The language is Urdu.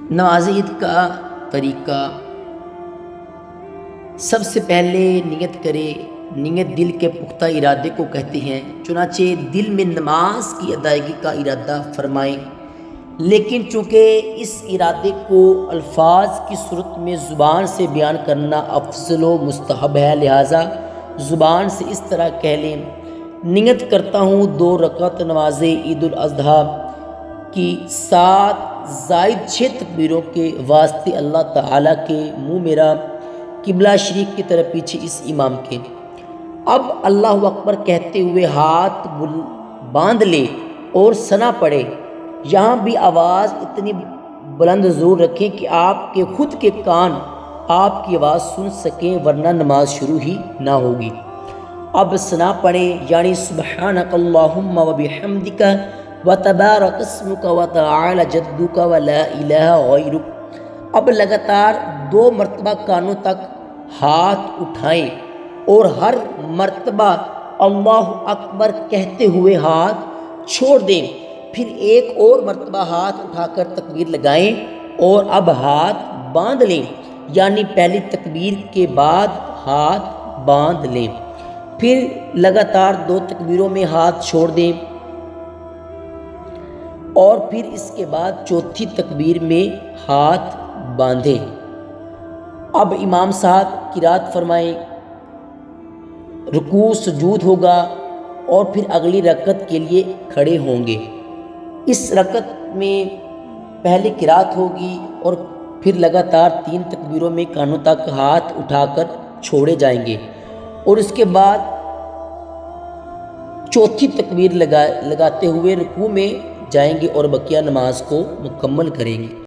نماز عید کا طریقہ، سب سے پہلے نیت کرے۔ نیت دل کے پختہ ارادے کو کہتے ہیں، چنانچہ دل میں نماز کی ادائیگی کا ارادہ فرمائیں، لیکن چونکہ اس ارادے کو الفاظ کی صورت میں زبان سے بیان کرنا افضل و مستحب ہے، لہٰذا زبان سے اس طرح کہہ لیں: نیت کرتا ہوں 2 رکعت نماز عید الاضحیٰ کی 7 زائد 6 تکبیروں کے واسطے اللہ تعالیٰ کے منہ میرا قبلہ شریف کی طرف پیچھے اس امام کے۔ اب اللہ اکبر کہتے ہوئے ہاتھ باندھ لے اور ثنا پڑھے۔ یہاں بھی آواز اتنی بلند ضرور رکھیں کہ آپ کے خود کے کان آپ کی آواز سن سکیں، ورنہ نماز شروع ہی نہ ہوگی۔ اب ثنا پڑھیں، یعنی سبحانک اللہم و بحمدک و تبارک اسمک و تعالی جدک و لا الہ غیرک۔ اب لگاتار 2 مرتبہ کانوں تک ہاتھ اٹھائیں اور ہر مرتبہ اللہ اکبر کہتے ہوئے ہاتھ چھوڑ دیں، پھر ایک اور مرتبہ ہاتھ اٹھا کر تکبیر لگائیں اور اب ہاتھ باندھ لیں، یعنی پہلی تکبیر کے بعد ہاتھ باندھ لیں، پھر لگاتار 2 تکبیروں میں ہاتھ چھوڑ دیں اور پھر اس کے بعد چوتھی تکبیر میں ہاتھ باندھیں۔ اب امام صاحب قرات فرمائیں، رکوع سجود ہوگا اور پھر اگلی رکعت کے لیے کھڑے ہوں گے۔ اس رکعت میں پہلی قرات ہوگی اور پھر لگاتار 3 تکبیروں میں کانوں تک ہاتھ اٹھا کر چھوڑے جائیں گے اور اس کے بعد چوتھی تکبیر لگاتے ہوئے رکوع میں جائیں گے اور بقیہ نماز کو مکمل کریں گے۔